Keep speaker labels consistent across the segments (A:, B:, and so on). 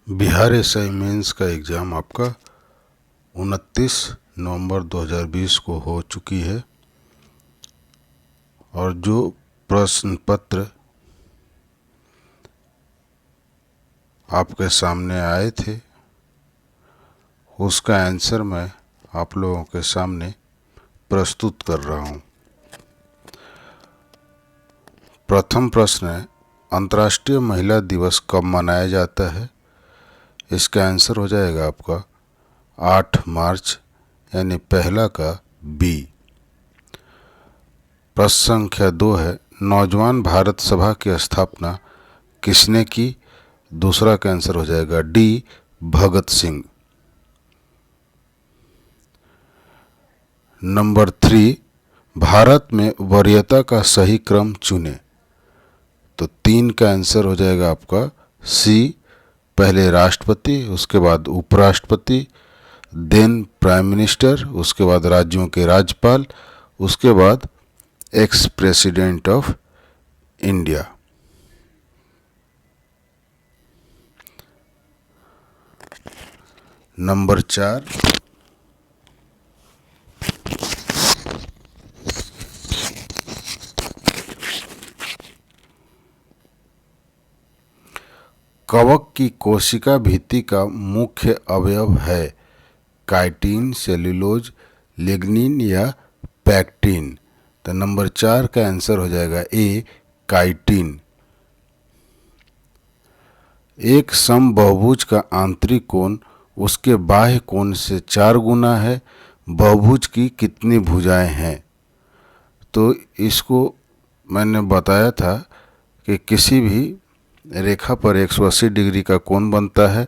A: Bihar SI mains का exam आपका 29 नवंबर 2020 को हो चुकी है और जो प्रश्न पत्र आपके सामने आए थे उसका आंसर मैं आप लोगों के सामने प्रस्तुत कर रहा हूँ। प्रथम प्रश्न है, अंतर्राष्ट्रीय महिला दिवस कब मनाया जाता है? इसका आंसर हो जाएगा आपका 8 मार्च, यानी पहला का बी। प्रश्न संख्या 2 है, नौजवान भारत सभा की स्थापना किसने की? दूसरा का आंसर हो जाएगा डी, भगत सिंह। नंबर 3, भारत में वरीयता का सही क्रम चुने। तो 3 का आंसर हो जाएगा आपका सी, पहले राष्ट्रपति, उसके बाद उपराष्ट्रपति, देन प्राइम मिनिस्टर, उसके बाद राज्यों के राज्यपाल, उसके बाद ex president of India. Number 4, कवक की कोशिका भित्ति का मुख्य अवयव है काइटिन, सेल्यूलोज, लिग्निन या पैक्टिन। तो नंबर 4 का आंसर हो जाएगा ए, काइटिन। एक समबाहुभुज का आंतरिक कोण उसके बाह्य कोण से 4 गुना है। बहुभुज की कितनी भुजाएं हैं? तो इसको मैंने बताया था कि किसी भी रेखा पर 180 डिग्री का कोण बनता है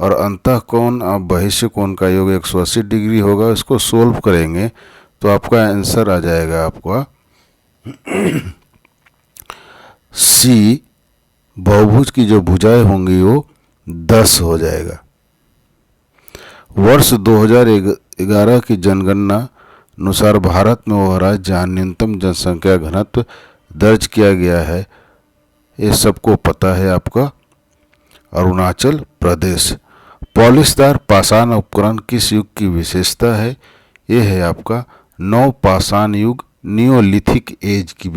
A: और अंतः कोण और बहिष्य कोण का योग 180 डिग्री होगा। इसको सोल्व करेंगे तो आपका आंसर आ जाएगा आपका सी, बहुभुज की जो भुजाएं होंगी वो 10 हो जाएगा। वर्ष 2011 की जनगणना अनुसार भारत में वह राज्य जहाँ न्यूनतम जनसंख्या घनत्व दर्ज किया गया है, ये सबको पता है आपका अरुणाचल प्रदेश। पॉलिशदार पाषाण उपकरण किस युग की विशेषता है? ये है आपका नव पाषाण युग, नियोलिथिक एज की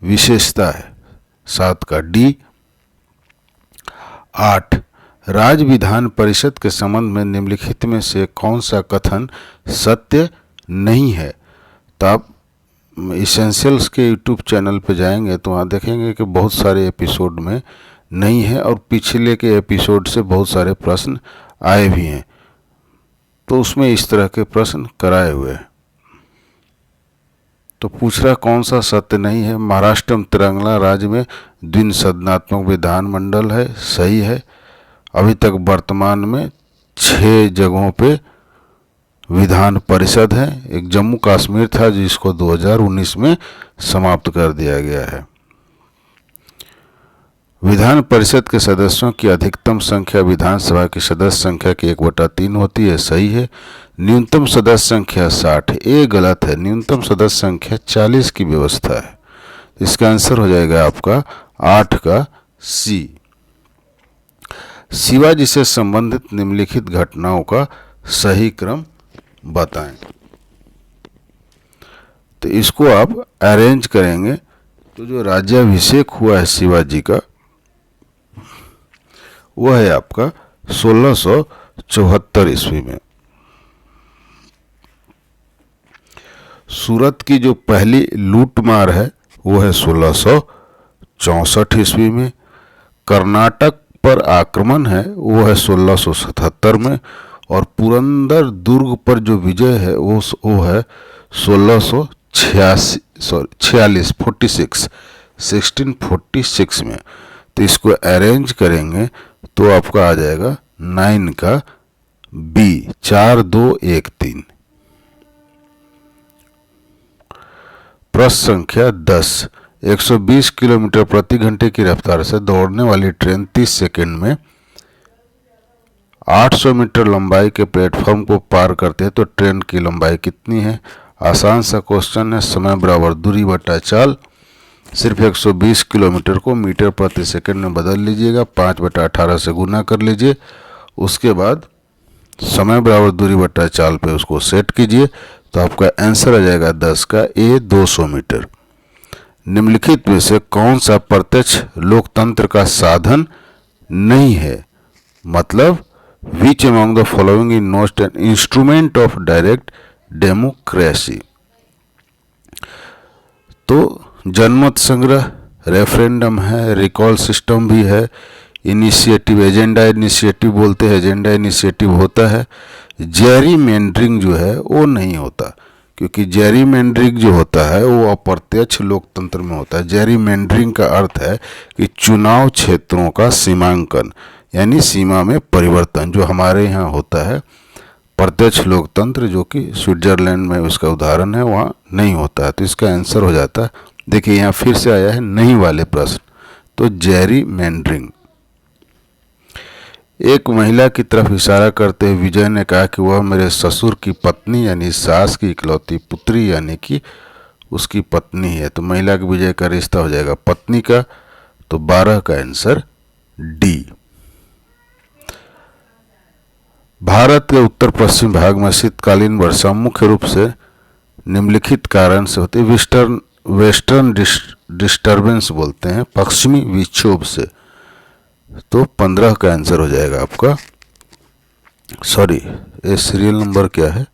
A: विशेषता है। 7 का डी। 8, राज्य विधान परिषद के संबंध में निम्नलिखित में से कौन सा कथन सत्य नहीं है? तो आप इसेंशियल्स के यूट्यूब चैनल पे जाएंगे तो वहाँ देखेंगे कि बहुत सारे एपिसोड में नहीं है और पिछले के एपिसोड से बहुत सारे प्रश्न आए भी हैं, तो उसमें इस तरह के प्रश्न कराए हुए हैं। तो पूछ रहा कौन सा सत्य नहीं है? महाराष्ट्र में तेलंगाना राज्य में द्विसदनात्मक विधानमंडल है, सही है। अभी तक वर्तमान में 6 जगहों पे विधान परिषद है। एक जम्मू कश्मीर था जिसको 2019 में समाप्त कर दिया गया है। विधान परिषद के सदस्यों की अधिकतम संख्या विधानसभा की सदस्य संख्या की 1/3 होती है, सही है। न्यूनतम सदस्य संख्या 60, ये गलत है। न्यूनतम सदस्य संख्या 40 की व्यवस्था है। इसका आंसर हो जाएगा आपका 8 का सी। शिवाजी से संबंधित निम्नलिखित घटनाओं का सही क्रम बताएं। तो इसको आप अरेंज करेंगे तो जो राज्याभिषेक हुआ है शिवाजी का वह है आपका 1674 ईस्वी में। सूरत की जो पहली लूटमार है वो है 1664 ईस्वी में। कर्नाटक पर आक्रमण है वो है 1677 में और पुरंदर दुर्ग पर जो विजय है वो है 1646 में। तो इसको अरेंज करेंगे तो आपका आ जाएगा 9 का बी, 4, 2, 1, 3। प्रश्न संख्या 10, 120 किलोमीटर प्रति घंटे की रफ्तार से दौड़ने वाली ट्रेन 30 सेकंड में 800 मीटर लंबाई के प्लेटफॉर्म को पार करते हैं तो ट्रेन की लंबाई कितनी है? आसान सा क्वेश्चन है। समय बराबर दूरी बटा चाल। सिर्फ 120 किलोमीटर को मीटर प्रति सेकंड में बदल लीजिएगा, 5/18 से गुना कर लीजिए, उसके बाद समय बराबर दूरी बटा चाल पे उसको सेट कीजिए, तो आपका आंसर आ जाएगा 10 का ए 200 मीटर। निम्नलिखित में से कौन सा प्रत्यक्ष लोकतंत्र का साधन नहीं है, मतलब which among the following is not an instrument of direct democracy. तो जनमत संग्रह, रेफरेंडम है, रिकॉल सिस्टम भी है, इनिशिएटिव, एजेंडा इनिशिएटिव बोलते हैं, एजेंडा इनिशिएटिव होता है। जेरीमेंडरिंग जो है वो नहीं होता, क्योंकि जेरीमेंडरिंग जो होता है वो अप्रत्यक्ष लोकतंत्र में होता है। जेरीमेंडरिंग का अर्थ है कि चुनाव क्षेत्रों का सीमांकन, यानी सीमा में परिवर्तन, जो हमारे यहाँ होता है। प्रत्यक्ष लोकतंत्र जो कि स्विट्जरलैंड में उसका उदाहरण है, वहाँ नहीं होता है। तो इसका आंसर हो जाता है, देखिए यहाँ फिर से आया है नहीं वाले प्रश्न, तो जेरीमेंडरिंग। एक महिला की तरफ इशारा करते हुए विजय ने कहा कि वह मेरे ससुर की पत्नी यानी सास की इकलौती पुत्री यानी कि उसकी पत्नी है। तो महिला के विजय का रिश्ता हो जाएगा पत्नी का, तो 12 का आंसर डी। भारत के उत्तर पश्चिम भाग में शीतकालीन वर्षा मुख्य रूप से निम्नलिखित कारण से होती है। वेस्टर्न डिस्टर्बेंस बोलते हैं, पश्चिमी विक्षोभ से। तो 15 का आंसर हो जाएगा आपका, सॉरी ये सीरियल नंबर क्या है,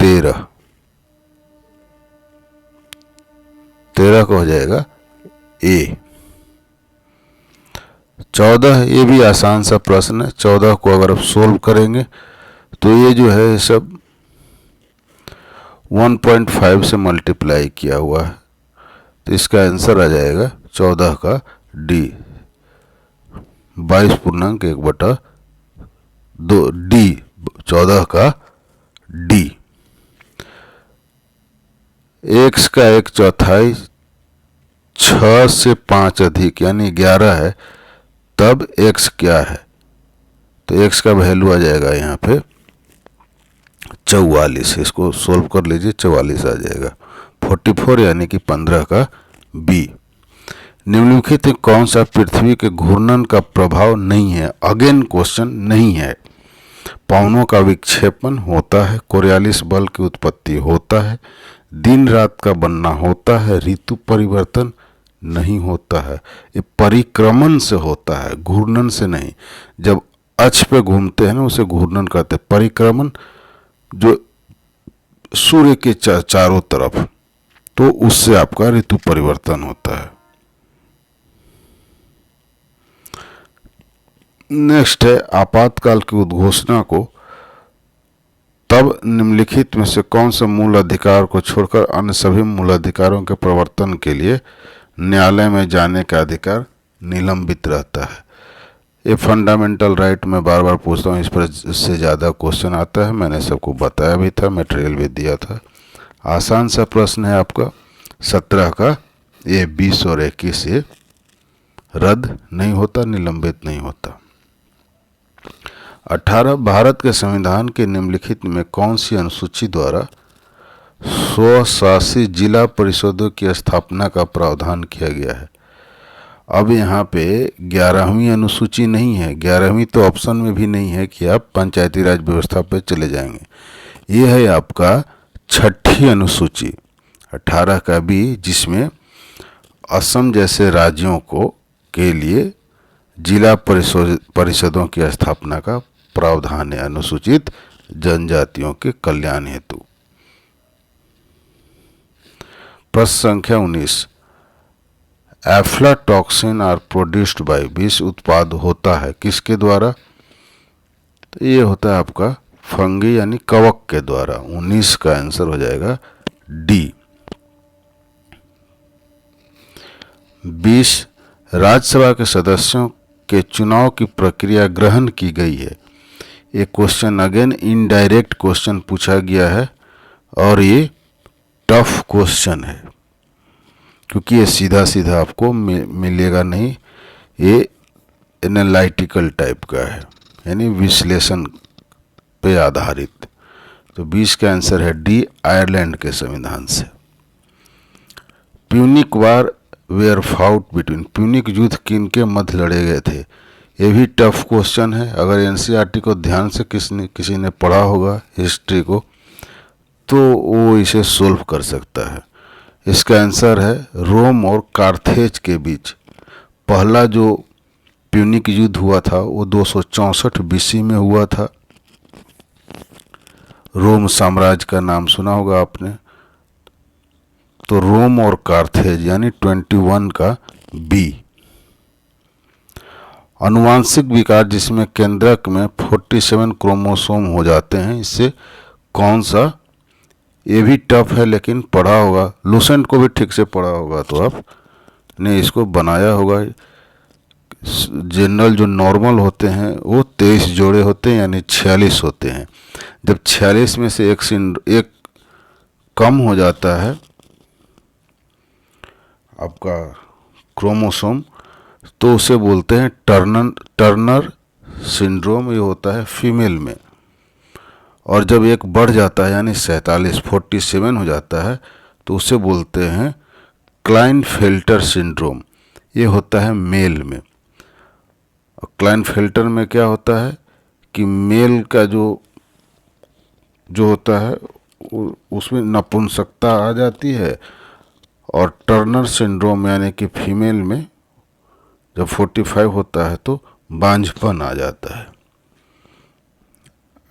A: 13 का हो जाएगा ए। 14, ये भी आसान सा प्रश्न है। 14 को अगर आप सोल्व करेंगे तो ये जो है सब 1.5 से मल्टीप्लाई किया हुआ है, तो इसका आंसर आ जाएगा 14 का डी, 22.1/2 डी, 14 का डी। x का 1/4 6 से 5 अधिक यानी 11 है, तब x क्या है, तो x का वैल्यू आ जाएगा यहाँ पे 44। इसको सोल्व कर लीजिए, 44 आ जाएगा। 44 यानी कि 15 का बी। निम्नलिखित कौन सा पृथ्वी के घूर्णन का प्रभाव नहीं है, अगेन क्वेश्चन नहीं है। पवनों का विक्षेपण होता है, कोरियालिस बल की उत्पत्ति होता है, दिन रात का बनना होता है, ऋतु परिवर्तन नहीं होता है। ये परिक्रमण से होता है, घूर्णन से नहीं। जब अक्ष पे घूमते हैं ना उसे घूर्णन कहते हैं। परिक्रमण जो सूर्य के चारों तरफ, तो उससे आपका ऋतु परिवर्तन होता है। नेक्स्ट है आपातकाल की उद्घोषणा को तब निम्नलिखित में से कौन सा मूल अधिकार को छोड़कर अन्य सभी मूल अधिकारों के प्रवर्तन के लिए न्यायालय में जाने का अधिकार निलंबित रहता है। ये फंडामेंटल राइट में बार बार पूछता हूँ, इस पर इससे ज़्यादा क्वेश्चन आता है, मैंने सबको बताया भी था, मटेरियल भी दिया था। आसान सा प्रश्न है आपका 17 का, ये 20 और 21 ये रद्द नहीं होता, निलंबित नहीं होता। 18 भारत के संविधान के निम्नलिखित में कौन सी अनुसूची द्वारा स्वशासी जिला परिषदों की स्थापना का प्रावधान किया गया है। अब यहाँ पे 11वीं अनुसूची नहीं है, 11वीं तो ऑप्शन में भी नहीं है कि आप पंचायती राज व्यवस्था पे चले जाएंगे। ये है आपका 6ठी अनुसूची 18 का बी, जिसमें असम जैसे राज्यों को के लिए जिला परिषदों की स्थापना का प्रावधान है, अनुसूचित जनजातियों के कल्याण हेतु। प्रश्न संख्या 19, एफ्लाटॉक्सिन आर प्रोड्यूस्ड बाय, विष उत्पाद होता है किसके द्वारा, तो ये होता है आपका फंगी यानी कवक के द्वारा। 19 का आंसर हो जाएगा डी। 20 राज्यसभा के सदस्यों के चुनाव की प्रक्रिया ग्रहण की गई है। ये क्वेश्चन अगेन इनडायरेक्ट क्वेश्चन पूछा गया है और ये टफ क्वेश्चन है, क्योंकि ये सीधा सीधा आपको मिलेगा नहीं, ये एनालिटिकल टाइप का है, यानी विश्लेषण पे आधारित। तो 20 का आंसर है डी, आयरलैंड के संविधान से। Punic war were fought between, Punic युद्ध किन के मध्य लड़े गए थे। ये भी टफ क्वेश्चन है। अगर एनसीईआरटी को ध्यान से किसी ने पढ़ा होगा हिस्ट्री को तो वो इसे सोल्व कर सकता है। इसका आंसर है रोम और कार्थेज के बीच पहला जो प्यूनिक युद्ध हुआ था वो 264 बीसी में हुआ था। रोम साम्राज्य का नाम सुना होगा आपने। तो रोम और कार्थेज यानी 21 का बी। अनुवांशिक विकार जिसमें केंद्रक में 47 क्रोमोसोम हो जाते हैं, इससे कौन सा, ये भी टफ है लेकिन पढ़ा होगा, लूसेंट को भी ठीक से पढ़ा होगा तो आपने इसको बनाया होगा। जनरल जो नॉर्मल होते हैं वो 23 जोड़े होते हैं यानी 46 होते हैं। जब 46 में से एक कम हो जाता है आपका क्रोमोसोम तो उसे बोलते हैं टर्नर सिंड्रोम। ये होता है फीमेल में। और जब एक बढ़ जाता है यानी 47 हो जाता है तो उसे बोलते हैं क्लाइनफेल्टर सिंड्रोम। ये होता है मेल में। और क्लाइनफेल्टर में क्या होता है कि मेल का जो होता है उसमें नपुंसकता आ जाती है, और टर्नर सिंड्रोम यानी कि फीमेल में जब 45 होता है तो बांझपन आ जाता है।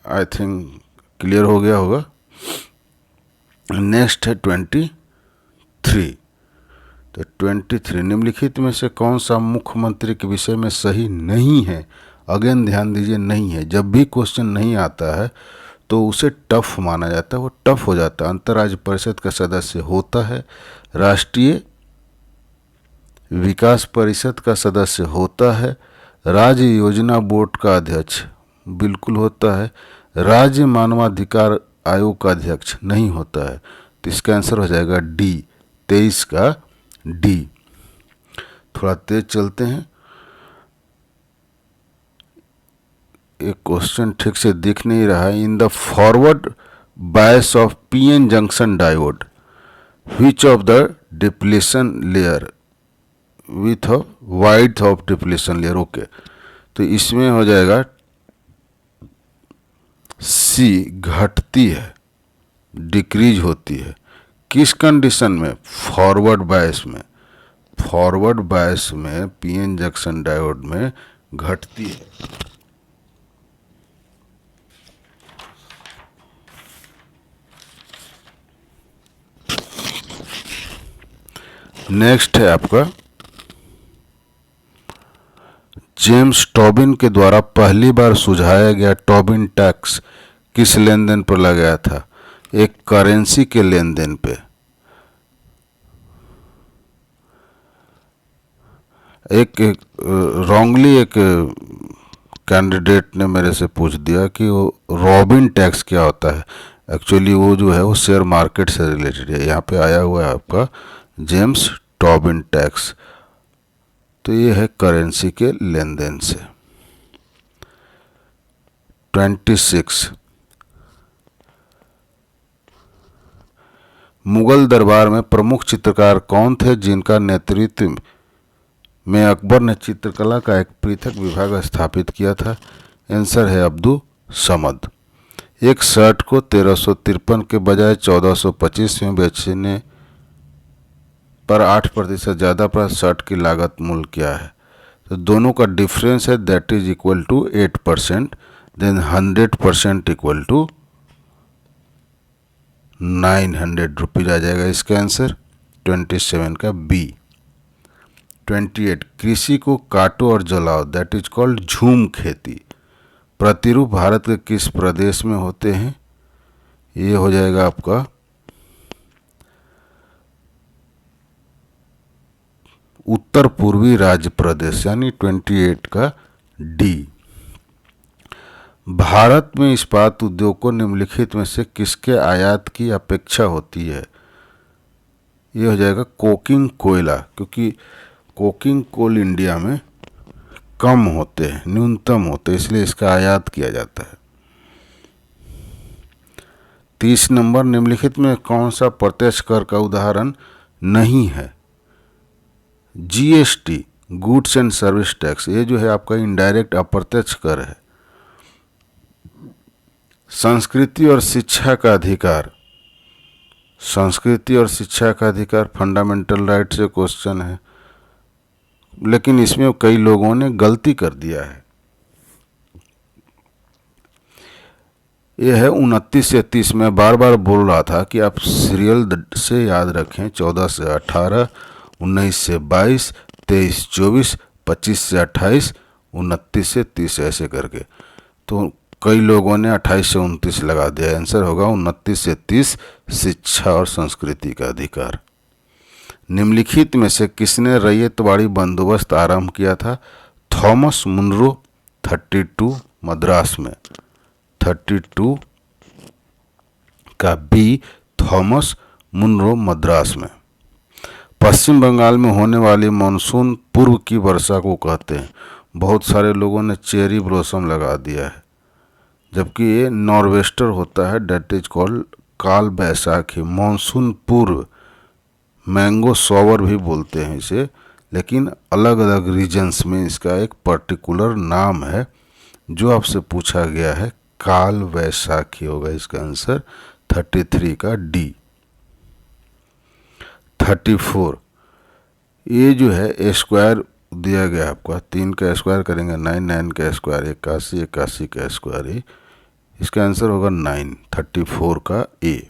A: आई थिंक क्लियर हो गया होगा। नेक्स्ट है 23। तो 23 निम्नलिखित में से कौन सा मुख्यमंत्री के विषय में सही नहीं है। अगेन ध्यान दीजिए, नहीं है। जब भी क्वेश्चन नहीं आता है तो उसे टफ माना जाता है, वो टफ हो जाता है। अंतर्राज्य परिषद का सदस्य होता है, राष्ट्रीय विकास परिषद का सदस्य होता है, राज्य योजना बोर्ड का अध्यक्ष बिल्कुल होता है, राज्य मानवाधिकार आयोग का अध्यक्ष नहीं होता है। तो इसका आंसर हो जाएगा डी, 23 का डी। थोड़ा तेज चलते हैं, एक क्वेश्चन ठीक से दिख नहीं रहा है। In the forward bias of PN junction diode which of the depletion layer with wide of depletion layer. Okay, तो इसमें हो जाएगा सी, घटती है, डिक्रीज होती है। किस कंडीशन में, फॉरवर्ड बायस में। फॉरवर्ड बायस में पीएन जंक्शन डायोड में घटती है। नेक्स्ट है आपका जेम्स टोबिन के द्वारा पहली बार सुझाया गया टोबिन टैक्स किस लेन देन पर लगाया था। एक करेंसी के लेन देन पे। एक रॉन्गली एक कैंडिडेट ने मेरे से पूछ दिया कि वो रॉबिन टैक्स क्या होता है। एक्चुअली वो जो है वो शेयर मार्केट से रिलेटेड है। यहाँ पे आया हुआ है आपका जेम्स टोबिन टैक्स। तो ये है करेंसी के लेन देन से। 26 मुगल दरबार में प्रमुख चित्रकार कौन थे जिनका नेतृत्व में अकबर ने चित्रकला का एक पृथक विभाग स्थापित किया था। आंसर है अब्दुल समद। एक शर्ट को 1353 के बजाय 1425 में बेचने पर 8% ज़्यादा पर शर्ट की लागत मूल्य क्या है। तो दोनों का डिफरेंस है, that is equal to 8%। Then 100% equal to 900 rupees आ जाएगा। इसका आंसर 27 का बी। 28 कृषि को काटो और जलाओ, दैट इज कॉल्ड झूम खेती। प्रतिरूप भारत के किस प्रदेश में होते हैं। ये हो जाएगा आपका उत्तर पूर्वी राज्य प्रदेश यानी 28 का डी। भारत में इस्पात उद्योग को निम्नलिखित में से किसके आयात की अपेक्षा होती है। ये हो जाएगा कोकिंग कोयला, क्योंकि कोकिंग कोल इंडिया में कम होते हैं, न्यूनतम होते हैं, इसलिए इसका आयात किया जाता है। 30 नंबर निम्नलिखित में कौन सा प्रत्यक्ष कर का उदाहरण नहीं है। GST, goods and service tax, ये जो है आपका इनडायरेक्ट अप्रत्यक्ष कर है। संस्कृति और शिक्षा का अधिकार, संस्कृति और शिक्षा का अधिकार फंडामेंटल राइट से क्वेश्चन है, लेकिन इसमें कई लोगों ने गलती कर दिया है। यह है 29 से 30। मैं बार बार बोल रहा था कि आप सीरियल से याद रखें, 14 से 18, 19 से 22, 23 24, 25 से 28, 29 से 30 ऐसे करके। तो कई लोगों ने 28 से 29 लगा दिया। आंसर होगा 29 से 30, शिक्षा और संस्कृति का अधिकार। निम्नलिखित में से किसने रैयतवाड़ी बंदोबस्त आरंभ किया था? थॉमस मुनरो, 32 मद्रास में। 32 का बी, थॉमस मुनरो मद्रास में। पश्चिम बंगाल में होने वाली मानसून पूर्व की वर्षा को कहते हैं। बहुत सारे लोगों ने चेरी ब्लॉसम लगा दिया है, जबकि ये नॉर्वेस्टर होता है, डेट इज कॉल्ड काल बैसाखी। मानसून पूर्व, मैंगो शॉवर भी बोलते हैं इसे, लेकिन अलग अलग रीजन्स में इसका एक पर्टिकुलर नाम है जो आपसे पूछा गया है। काल वैशाखी होगा इसका आंसर। 33 का डी। 34, ये जो है स्क्वायर दिया गया आपका, 3 का स्क्वायर करेंगे 9, 9 का स्क्वायर 81, 81 का स्क्वायर, इसका आंसर होगा 9। 34 का ए।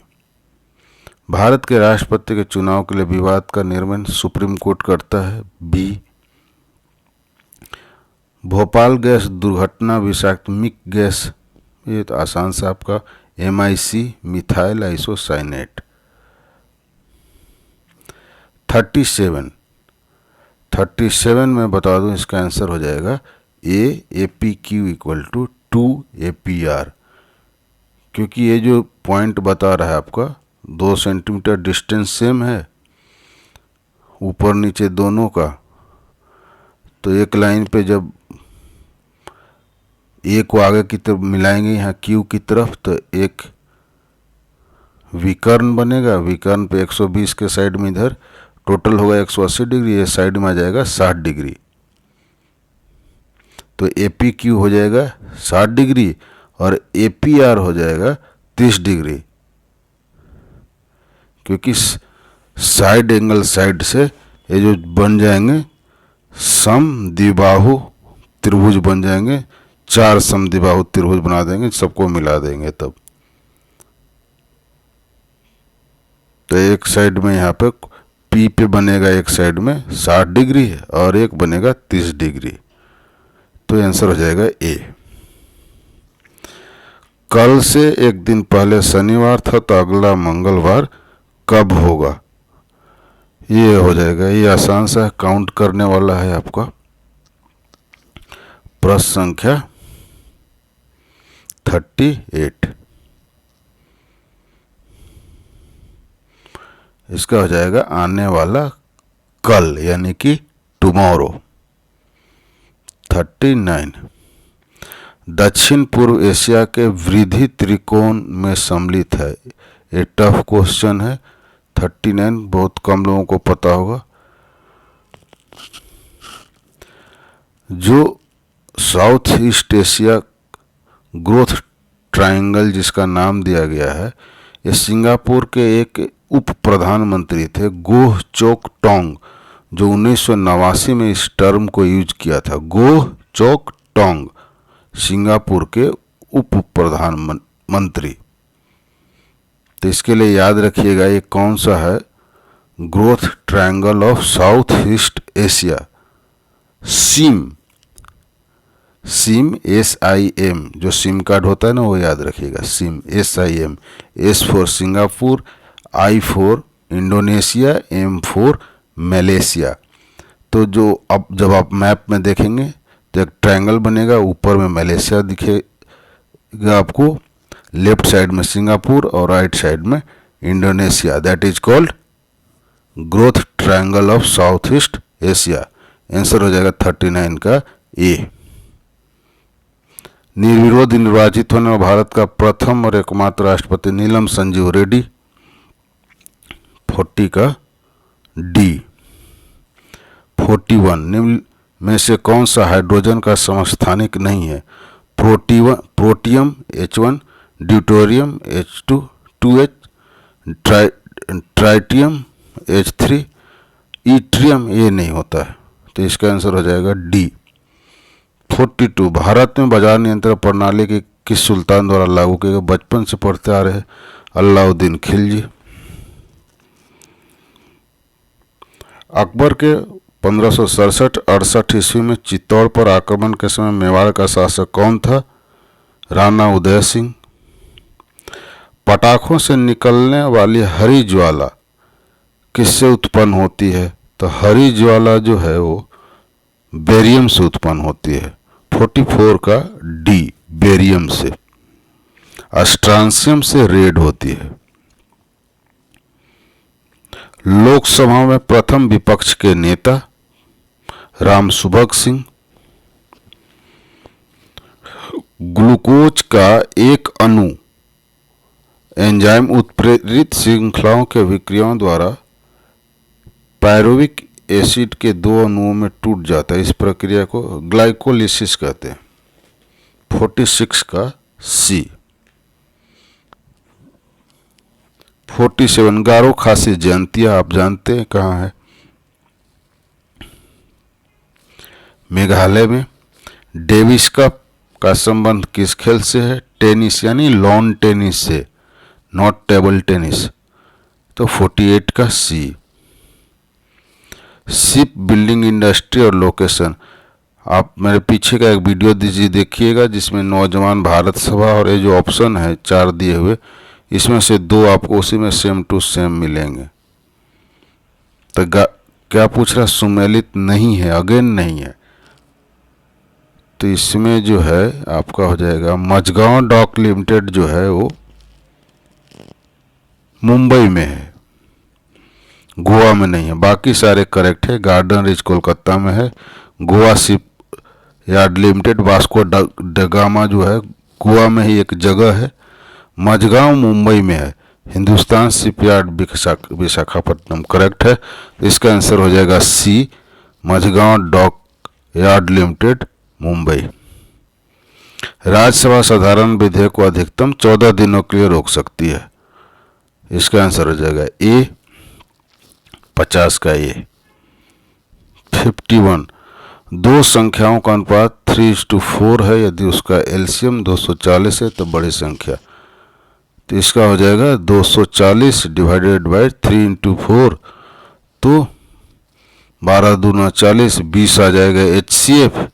A: भारत के राष्ट्रपति के चुनाव के लिए विवाद का निर्णय सुप्रीम कोर्ट करता है। बी। भोपाल गैस दुर्घटना विषाक्तमिक गैस, ये तो आसान सा आपका MIC, मिथाइल आइसोसाइनेट। 37 में बता दूं इसका आंसर हो जाएगा ए। APQ = 2 APR, क्योंकि ये जो पॉइंट बता रहा है आपका 2 सेंटीमीटर डिस्टेंस सेम है ऊपर नीचे दोनों का, तो एक लाइन पे जब ए को आगे की तरफ मिलाएंगे यहाँ Q की तरफ, तो एक विकर्ण बनेगा। विकर्ण पे 120 के साइड में इधर टोटल होगा 180 डिग्री, ये साइड में आ जाएगा 60 डिग्री। तो APQ हो जाएगा 60 डिग्री और APR हो जाएगा 30 डिग्री, क्योंकि साइड एंगल साइड से ये जो बन जाएंगे समद्विबाहु त्रिभुज बन जाएंगे। 4 समद्विबाहु त्रिभुज बना देंगे, सबको मिला देंगे तब। तो एक साइड में यहाँ पे P पे बनेगा, एक साइड में 60 डिग्री और एक बनेगा 30 डिग्री। तो आंसर हो जाएगा ए। कल से एक दिन पहले शनिवार था, तो अगला मंगलवार कब होगा? ये हो जाएगा, ये आसान सा काउंट करने वाला है आपका। प्रश्न संख्या 38, इसका हो जाएगा आने वाला कल, यानी कि टुमारो। 39, दक्षिण पूर्व एशिया के वृद्धि त्रिकोण में सम्मिलित है। ये टफ क्वेश्चन है। 39 बहुत कम लोगों को पता होगा। जो south east Asia growth triangle जिसका नाम दिया गया है, ये सिंगापुर के एक उप प्रधानमंत्री थे, गोह चोक टोंग, जो 1989 में इस टर्म को यूज किया था। गोह चोक टोंग, सिंगापुर के उप प्रधानमंत्री। तो इसके लिए याद रखिएगा ये कौन सा है, growth triangle of south east Asia, SIM. SIM SIM, जो सिम कार्ड होता है ना, वो याद रखिएगा, SIM SIM। S for Singapore, I for Indonesia, M for Malaysia. तो जो अब जब आप मैप में देखेंगे तो एक ट्रायंगल बनेगा, ऊपर में मलेशिया दिखेगा आपको, लेफ्ट साइड में सिंगापुर और राइट साइड में Indonesia. That is called growth triangle of south east Asia. Answer हो जाएगा 39 का ए। निर्विरोध निर्वाचित होने वाला भारत का प्रथम और एकमात्र राष्ट्रपति नीलम संजीव रेड्डी। 40 का डी। 41 निम्न में से कौन सा हाइड्रोजन का समस्थानिक नहीं है? Protium H1, deuterium H2 2H, tritium H3, ईट्रियम ये नहीं होता है, तो इसका आंसर हो जाएगा डी। 42 भारत में बाजार नियंत्रण प्रणाली की किस सुल्तान द्वारा लागू किया गया? बचपन से पढ़ते आ रहे हैं, अलाउद्दीन खिलजी। अकबर के 1567-68 ईस्वी में चित्तौड़ पर आक्रमण के समय मेवाड़ का शासक कौन था? राणा उदय सिंह। पटाखों से निकलने वाली हरी ज्वाला किससे उत्पन्न होती है? तो हरी ज्वाला जो है वो बेरियम से उत्पन्न होती है। 44 का डी, बेरियम से। स्ट्रांसियम से रेड होती है। लोकसभा में प्रथम विपक्ष के नेता? राम सुभग सिंह। ग्लूकोज का एक अणु एंजाइम उत्प्रेरित श्रृंखलाओं के विक्रियाओं द्वारा पायरुविक एसिड के दो अणुओं में टूट जाता है। इस प्रक्रिया को ग्लाइकोलिसिस कहते हैं। 46 का सी। 47 गारो खासी जयंतिया आप जानते हैं कहाँ है? मेघालय में। डेविस कप का संबंध किस खेल से है? टेनिस यानी लॉन टेनिस से, नॉट टेबल टेनिस। तो 48 का सी। शिप बिल्डिंग इंडस्ट्री और लोकेशन, आप मेरे पीछे का एक वीडियो दीजिए देखिएगा जिसमें नौजवान भारत सभा और ये जो ऑप्शन है 4 दिए हुए, इसमें से 2 आपको उसी में सेम टू सेम मिलेंगे। तो क्या पूछ रहा? सुमेलित नहीं है, अगेन नहीं है, तो इसमें जो है आपका हो जाएगा मझगांव डॉक लिमिटेड जो है वो मुंबई में है, गोवा में नहीं है। बाकी सारे करेक्ट है। गार्डन रिच कोलकाता में है। Goa ship yard limited Vasco da Gama जो है गोवा में ही एक जगह है। मझगांव मुंबई में है। हिंदुस्तान शिपयार्ड विशाखापट्टनम करेक्ट है। इसका आंसर हो जाएगा C, Mazagon dock yard limited Mumbai. Rajya Sabha साधारण विधेयक को अधिकतम 14 दिनों के लिए रोक सकती है। इसका आंसर हो जाएगा ए, 50 का ए। 51 दो संख्याओं का अनुपात 3:4 है। यदि उसका एलसीएम 240 है तो बड़ी संख्या, तो इसका हो जाएगा 240 डिवाइडेड बाय 3 × 4, तो 12 दूना 40, 20 आ जाएगा HCF।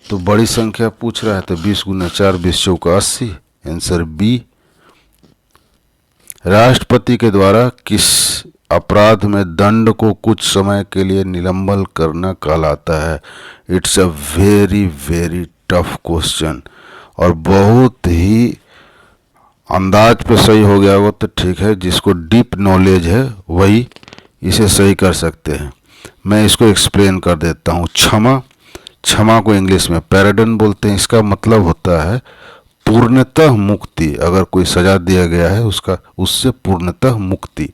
A: तो बड़ी संख्या पूछ रहा है तो 20 × 4 20 चौका 80, आंसर बी। राष्ट्रपति के द्वारा किस अपराध में दंड को कुछ समय के लिए निलंबन करना कहलाता है? It's a very very tough question, और बहुत ही अंदाज पे सही हो गया वो तो ठीक है, जिसको डीप नॉलेज है वही इसे सही कर सकते हैं। मैं इसको एक्सप्लेन कर देता हूँ। क्षमा को इंग्लिश में पैराडन बोलते हैं। इसका मतलब होता है पूर्णतः मुक्ति। अगर कोई सजा दिया गया है उससे पूर्णतः मुक्ति।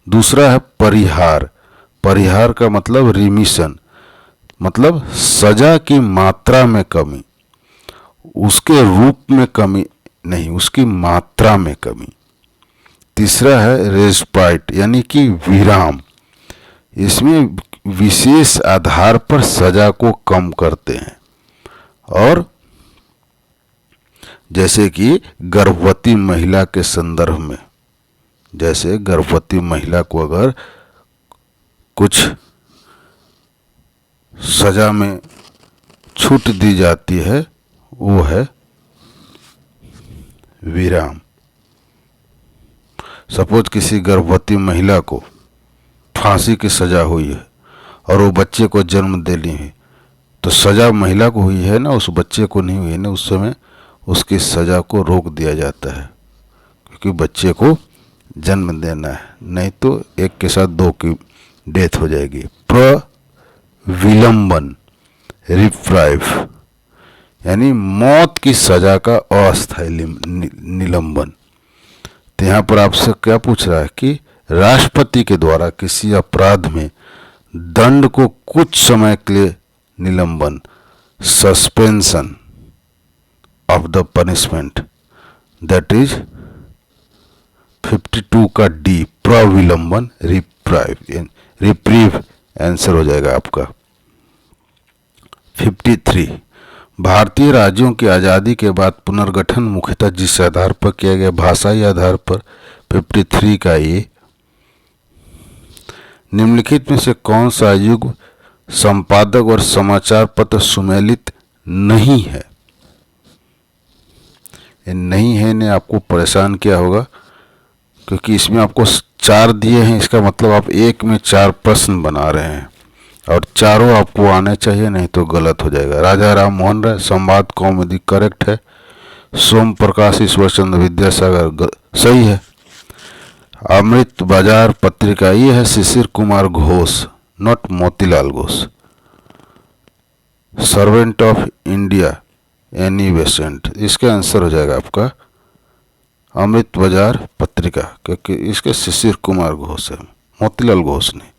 A: दूसरा है परिहार। परिहार का मतलब रिमिशन, मतलब सजा की मात्रा में कमी, उसके रूप में कमी नहीं, उसकी मात्रा में कमी। तीसरा है रेस्पाइट यानी कि विराम। इसमें विशेष आधार पर सजा को कम करते हैं, और जैसे कि गर्भवती महिला के संदर्भ में, जैसे गर्भवती महिला को अगर कुछ सजा में छूट दी जाती है वो है विराम। सपोज किसी गर्भवती महिला को फांसी की सजा हुई है और वो बच्चे को जन्म देनी है, तो सजा महिला को हुई है ना, उस बच्चे को नहीं हुई है ना। उस समय उसकी सजा को रोक दिया जाता है क्योंकि बच्चे को जन्म देना है, नहीं तो एक के साथ 2 की डेथ हो जाएगी। प्रविलंबन, रिप्राइव यानी मौत की सजा का अस्थायी निलंबन। तो यहाँ पर आपसे क्या पूछ रहा है कि राष्ट्रपति के द्वारा किसी अपराध में दंड को कुछ समय के लिए निलंबन, suspension of the punishment, that is 52 का डी, प्रविलंबन, रिप्रीव आंसर हो जाएगा आपका। 53 भारतीय राज्यों की आज़ादी के बाद पुनर्गठन मुख्यतः जिस आधार पर किया गया, भाषाई आधार पर। 53 का ये, निम्नलिखित में से कौन सा युग संपादक और समाचार पत्र सुमेलित नहीं है? ये नहीं है ने आपको परेशान किया होगा, क्योंकि इसमें आपको 4 दिए हैं, इसका मतलब आप एक में 4 प्रश्न बना रहे हैं और चारों आपको आने चाहिए, नहीं तो गलत हो जाएगा। राजा राम मोहन राय, संवाद कौमुदी करेक्ट है। सोम प्रकाश ईश्वर चंद्र विद्यासागर सही है। अमृत बाजार पत्रिका ये है Shishir Kumar Ghosh, not Motilal Ghosh. Servant of India Annie Besant, इसका आंसर हो जाएगा आपका अमृत बाजार पत्रिका, क्योंकि इसके शिशिर कुमार घोष है, मोतीलाल घोष नहीं।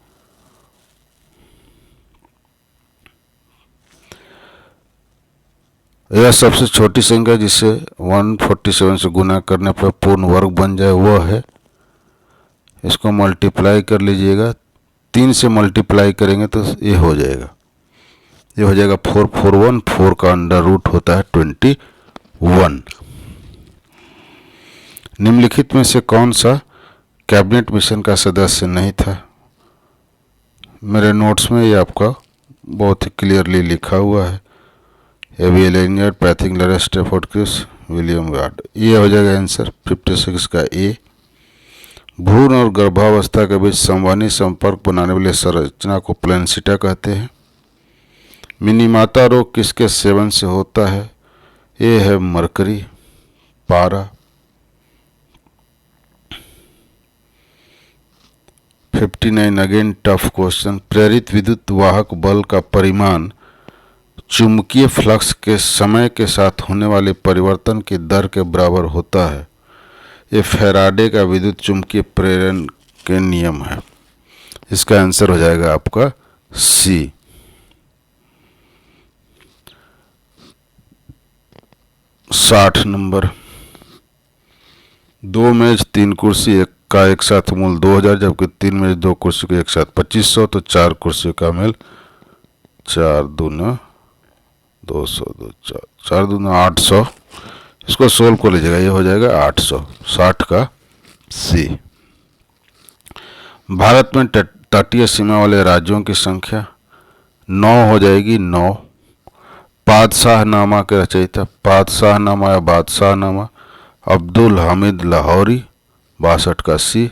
A: यह सबसे छोटी संख्या जिसे 147 से गुना करने पर पूर्ण वर्ग बन जाए वह है, इसको मल्टीप्लाई कर लीजिएगा, 3 से मल्टीप्लाई करेंगे तो ये हो जाएगा, 441, 4 का अंडर रूट होता है 21। निम्नलिखित में से कौन सा कैबिनेट मिशन का सदस्य नहीं था? मेरे नोट्स में ये आपका बहुत ही क्लियरली लिखा हुआ है, एवियल इंजर्ड, पैथिंग लरे, स्टेफोर्ड क्रिस, विलियम वार्ड। ये हो जाएगा आंसर 56 का ए। भ्रूण और गर्भावस्था के बीच संवहनी संपर्क बनाने वाले संरचना को प्लेनसिटा कहते हैं। मिनीमाता रोग किसके सेवन से होता है? ये है मरकरी, पारा। 59 अगेन टफ क्वेश्चन। प्रेरित विद्युत वाहक बल का परिमाण चुंबकीय फ्लक्स के समय के साथ होने वाले परिवर्तन की दर के बराबर होता है। ये फैराडे का विद्युत चुंबकीय प्रेरण के नियम है। इसका आंसर हो जाएगा आपका सी। साठ नंबर। 2 मेज 3 कुर्सी एक का एक साथ मूल 2000, जबकि 3 मेज 2 कुर्सी के एक साथ 2500, तो 4 कुर्सी का मेल 4 दूना 200, 4 दूना 800। इसको सोल्व कर लीजिएगा, ये हो जाएगा 800। 60 का सी। भारत में तटीय सीमा वाले राज्यों की संख्या 9 हो जाएगी, 9। पादशाहनामा के रचयिता, पादशाहनामा या बादशाहनामा, अब्दुल हामिद लाहौरी, 62 का सी।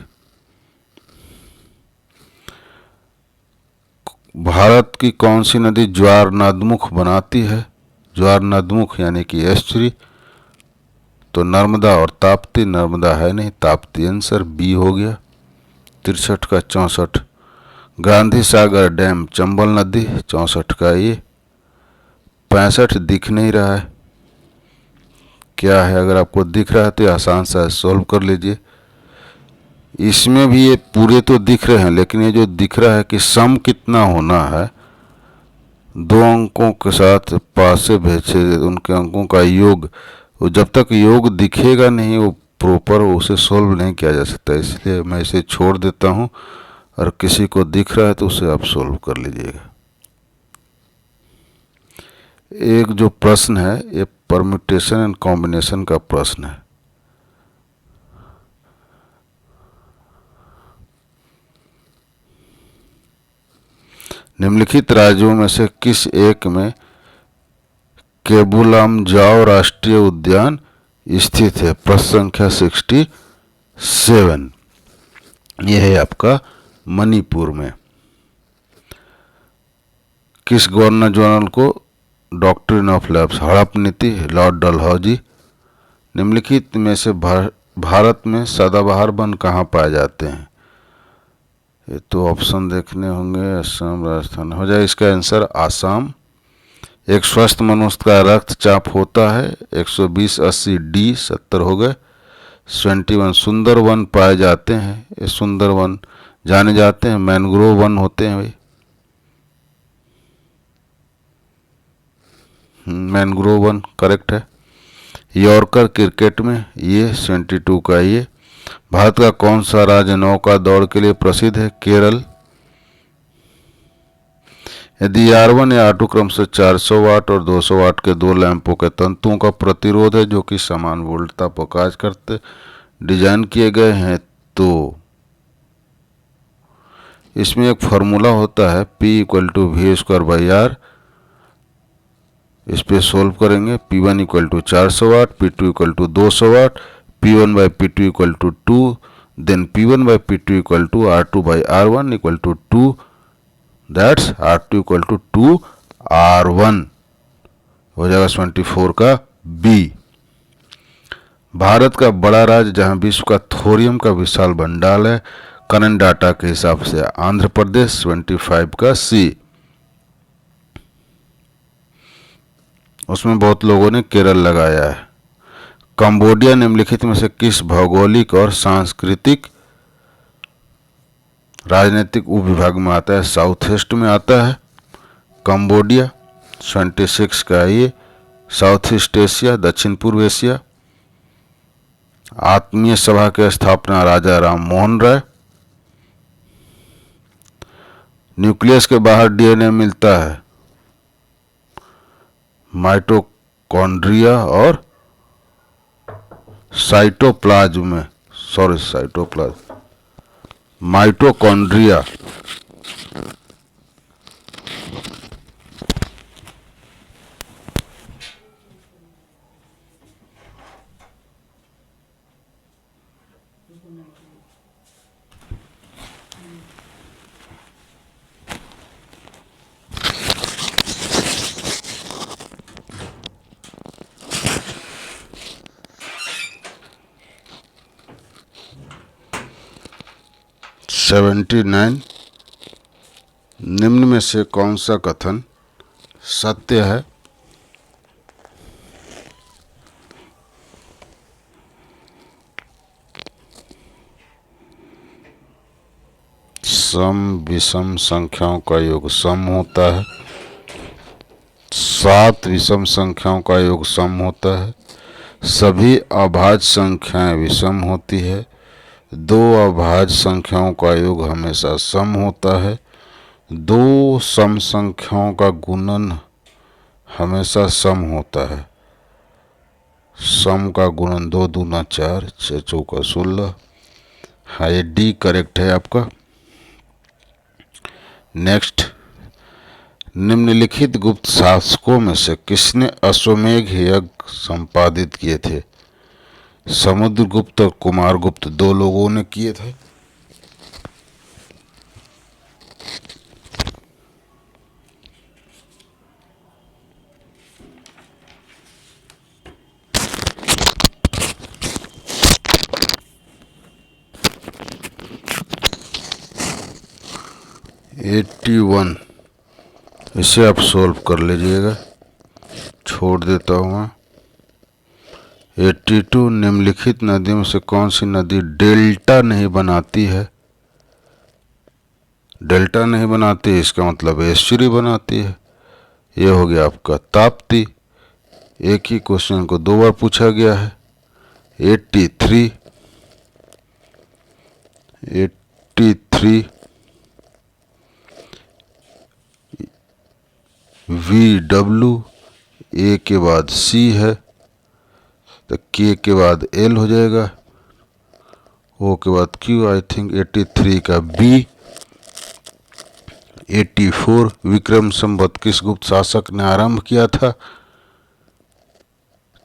A: भारत की कौन सी नदी ज्वार नदमुख बनाती है? ज्वार नदमुख यानी कि एस्चुरी, तो नर्मदा और ताप्ती। नर्मदा है नहीं, ताप्ती आंसर बी हो गया। 63 का 64। गांधी सागर डैम चंबल नदी, 64 का ये। 65 दिख नहीं रहा है, क्या है? अगर आपको दिख रहा है तो आसान सा सॉल्व कर लीजिए। इसमें भी ये पूरे तो दिख रहे हैं, लेकिन ये जो दिख रहा है कि सम कितना होना है, 2 अंकों के साथ पासे भेजे उनके अंकों का योग, वो जब तक योग दिखेगा नहीं वो प्रॉपर उसे सॉल्व नहीं किया जा सकता। इसलिए मैं इसे छोड़ देता हूँ, और किसी को दिख रहा है तो उसे आप सॉल्व कर लीजिएगा। एक जो प्रश्न है ये परम्यूटेशन एंड कॉम्बिनेशन का प्रश्न है। निम्नलिखित राज्यों में से किस एक में केबुलामजाओ राष्ट्रीय उद्यान स्थित है? प्रश्न संख्या 67। यह है आपका मणिपुर में। किस गवर्नर जनरल को डॉक्ट्रिन ऑफ लैप्स, हड़प नीति, लॉर्ड डलहौजी। निम्नलिखित में से भारत में सदाबहार वन कहाँ पाए जाते हैं? ये तो ऑप्शन देखने होंगे, असम, राजस्थान हो जाए। इसका आंसर आसाम। एक स्वस्थ मनुष्य का रक्तचाप होता है 120/80 डी, 70 हो गए। 21 सुंदर वन पाए जाते हैं। ये सुंदर वन जाने जाते हैं, मैनग्रोव वन होते हैं भाई, मैनग्रोव वन करेक्ट है। यॉर्कर क्रिकेट में ये 22 का ये। भारत का कौन सा राज्य नौका दौड़ के लिए प्रसिद्ध है? केरल। यदि R1 या R2 क्रम से 400 वाट और 200 वाट के दो लैंपों के तंतुओं का प्रतिरोध है जो कि समान वोल्टता पर कार्य करते डिजाइन किए गए हैं, तो इसमें एक फार्मूला होता है P = V²/R। इस पे सोल्व करेंगे। P1 = 400 watt, P2 = 200 watt, P1/P2 = 2, then P1/P2 = R2/R1 = 2, that's R2 = 2R1 हो जाएगा 24 का B। भारत का बड़ा राज्य जहां विश्व का थोरियम का विशाल भंडार है, करंट डाटा के हिसाब से आंध्र प्रदेश 25 का C। उसमें बहुत लोगों ने केरल लगाया है। कंबोडिया निम्नलिखित में से किस भौगोलिक और सांस्कृतिक राजनीतिक उपविभाग में आता है? साउथ ईस्ट में आता है कंबोडिया 26 का ये। साउथ ईस्ट एशिया, दक्षिण पूर्व एशिया। आत्मीय सभा के स्थापना राजा राम मोहन राय। न्यूक्लियस के बाहर DNA मिलता है माइटोकॉन्ड्रिया और साइटोप्लाज्म में, माइटोकॉन्ड्रिया। निम्न में से कौन सा कथन सत्य है? सम विषम संख्याओं का योग सम होता है। 7 विषम संख्याओं का योग सम होता है। सभी अभाज्य संख्याएं विषम होती है। 2 अभाज्य संख्याओं का योग हमेशा सम होता है। 2 सम संख्याओं का गुणन हमेशा सम होता है। सम का गुणन 2 दूना 4, 6 चौका 16। हाँ, ये डी करेक्ट है आपका। नेक्स्ट, निम्नलिखित गुप्त शासकों में से किसने अश्वमेध यज्ञ संपादित किए थे? समुद्रगुप्त और कुमारगुप्त 2 लोगों ने किए थे। #81 इसे आप सोल्व कर लीजिएगा, छोड़ देता हूँ मैं। 82 निम्नलिखित नदियों में से कौन सी नदी डेल्टा नहीं बनाती है? डेल्टा नहीं बनाती, इसका मतलब एस्चुरी बनाती है। ये हो गया आपका ताप्ती। एक ही क्वेश्चन को 2 बार पूछा गया है। 83 VW, ए के बाद C है तो K के बाद L हो जाएगा, O के बाद Q। आई थिंक 83 का B। 84 विक्रम संवत किस गुप्त शासक ने आरंभ किया था?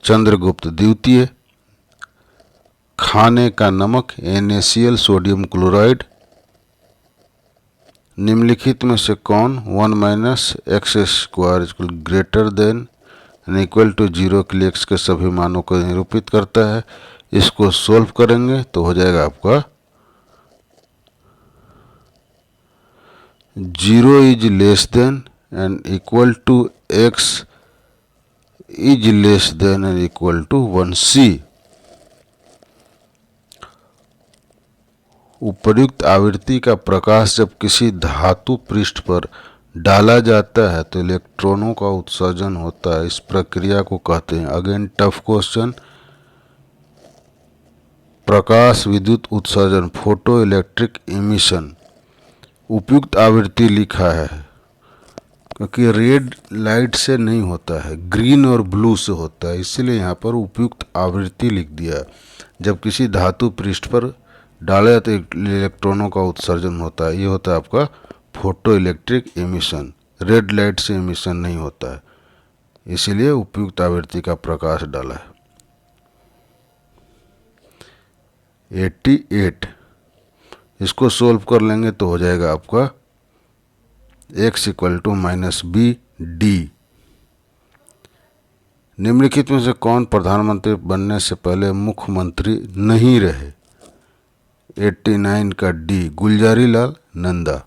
A: चंद्रगुप्त द्वितीय। खाने का नमक NaCl सोडियम क्लोराइड। निम्नलिखित में से कौन 1 - x² greater than equal to 0 के लिए x के सभी मानों को निरूपित करता है? इसको सोल्व करेंगे तो हो जाएगा आपका 0 is less than and equal to x is less than and equal to 1C। उपर्युक्त आवृत्ति का प्रकाश जब किसी धातु पृष्ठ पर डाला जाता है तो इलेक्ट्रॉनों का उत्सर्जन होता है। इस प्रक्रिया को कहते हैं, अगेन टफ क्वेश्चन, प्रकाश विद्युत उत्सर्जन, फोटो इलेक्ट्रिक एमिशन। उपयुक्त आवृत्ति लिखा है क्योंकि रेड लाइट से नहीं होता है, ग्रीन और ब्लू से होता है, इसलिए यहाँ पर उपयुक्त आवृत्ति लिख दिया। जब किसी धातु पृष्ठ पर डाले तो इलेक्ट्रॉनों का उत्सर्जन होता है, ये होता है आपका photo electric emission. Red light से एमिशन नहीं होता है, इसीलिए उपयुक्त आवृत्ति का प्रकाश डाला है। 88, इसको सोल्व कर लेंगे तो हो जाएगा आपका x = -b/d। निम्नलिखित में से कौन प्रधानमंत्री बनने से पहले मुख्यमंत्री नहीं रहे? 89 का डी, गुलजारी लाल नंदा।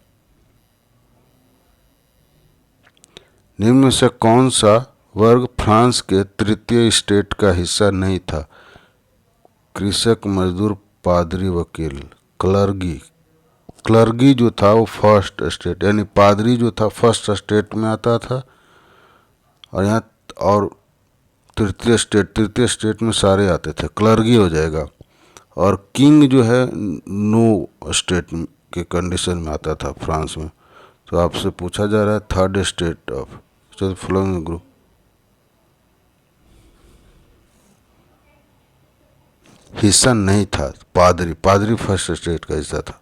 A: निम्न में से कौन सा वर्ग फ्रांस के तृतीय स्टेट का हिस्सा नहीं था? कृषक, मजदूर, पादरी, वकील। क्लर्गी जो था वो फर्स्ट स्टेट, यानी पादरी जो था फर्स्ट स्टेट में आता था, और यहाँ और तृतीय स्टेट में सारे आते थे, क्लर्गी हो जाएगा। और किंग जो है नो स्टेट के कंडीशन में आता था फ्रांस में। तो आपसे पूछा जा रहा है third state of following group. हिस्सा नहीं था, पादरी फर्स्ट स्टेट का हिस्सा था।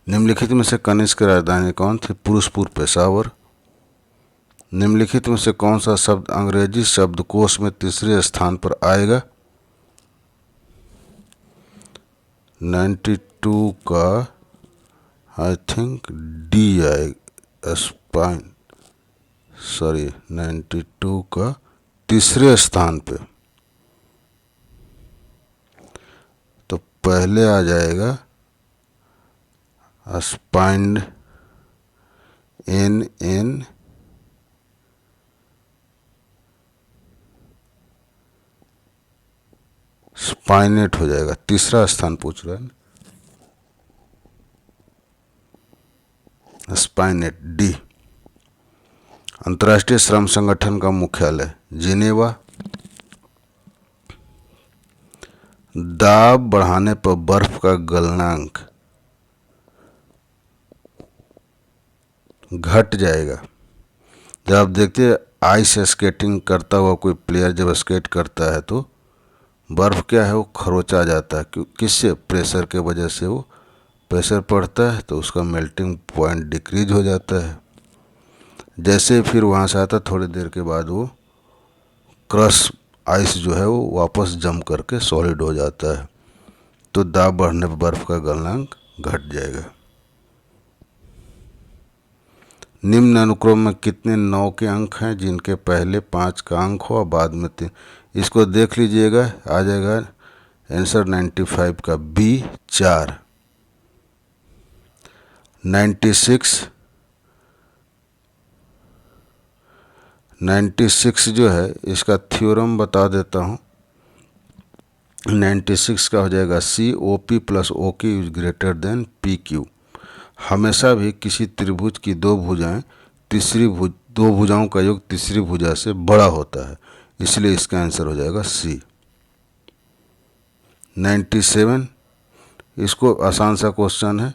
A: निम्नलिखित में से कनिष्क की राजधानी कौन थी? पुरुषपुर, पेशावर। निम्नलिखित में से कौन सा शब्द अंग्रेजी शब्दकोश में तीसरे स्थान पर आएगा? 92 का आई थिंक डी आएगा, 92 का तीसरे स्थान पे। तो पहले आ जाएगा स्पाइंड, NN, स्पाइनेट हो जाएगा, तीसरा स्थान पूछ रहा है, स्पाइनेट डी। अंतर्राष्ट्रीय श्रम संगठन का मुख्यालय जिनेवा। दाब बढ़ाने पर बर्फ का गलनांक घट जाएगा। जब आप देखते हैं आइस स्केटिंग करता हुआ कोई प्लेयर जब स्केट करता है तो बर्फ क्या है, वो खरोचा जाता है। किससे? प्रेशर के वजह से वो प्रेशर पड़ता है तो उसका मेल्टिंग पॉइंट डिक्रीज हो जाता है। जैसे फिर वहाँ से आता, थोड़ी देर के बाद वो क्रश आइस जो है वो वापस जम करके सॉलिड हो जाता है। तो दाब बढ़ने पर बर्फ का गलनांक घट जाएगा। निम्न अनुक्रम में कितने 9 के अंक हैं जिनके पहले 5 का अंक हो और बाद में 3? इसको देख लीजिएगा, आ जाएगा आंसर 95 का बी, 4। 96 जो है इसका थ्योरम बता देता हूँ। 96 का हो जाएगा COP + OQ is greater than PQ। हमेशा भी किसी त्रिभुज की दो भुजाओं का योग तीसरी भुजा से बड़ा होता है, इसलिए इसका आंसर हो जाएगा C। 97, इसको आसान सा क्वेश्चन है,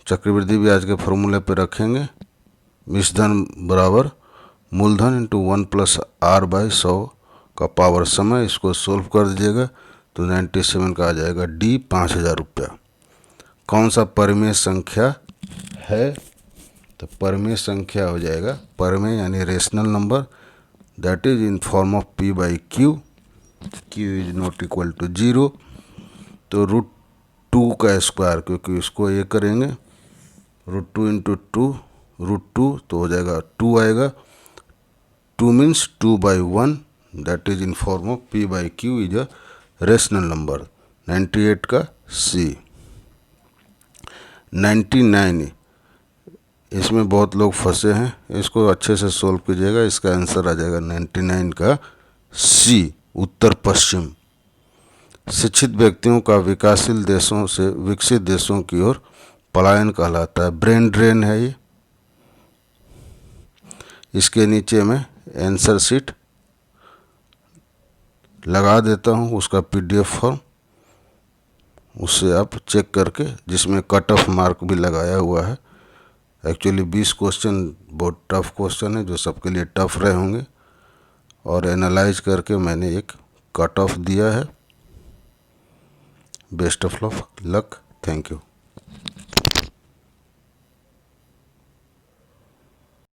A: चक्रवृद्धि ब्याज के फॉर्मूले पे रखेंगे। विषधन बराबर मूलधन × 1 + R/100 का पावर समय, इसको सोल्व कर दीजिएगा तो 97 का आ जाएगा D, 5000 रुपया। कौन सा परिमेय संख्या है? तो परिमेय संख्या हो जाएगा, परिमेय यानी rational number, that is in form of P/Q, Q is not equal to 0। तो √2 का स्क्वायर, क्योंकि इसको ये करेंगे √2 × 2 √2 तो हो जाएगा 2 आएगा। 2 means 2/1, that is in form of P/Q is a rational number. 98 का C। 99, इसमें बहुत लोग फंसे हैं, इसको अच्छे से सोल्व कीजिएगा, इसका आंसर आ जाएगा 99 का C, उत्तर पश्चिम। शिक्षित व्यक्तियों का विकासशील देशों से विकसित देशों की ओर पलायन कहलाता है। ब्रेन ड्रेन है ये। इसके नीचे मैं आंसर शीट लगा देता हूँ, उसका PDF फॉर्म, उससे आप चेक करके, जिसमें कट ऑफ मार्क भी लगाया हुआ है। एक्चुअली 20 क्वेश्चन बहुत टफ क्वेश्चन है, जो सबके लिए टफ रहे होंगे, और एनालाइज करके मैंने एक कट ऑफ दिया है। Best of luck. Thank you.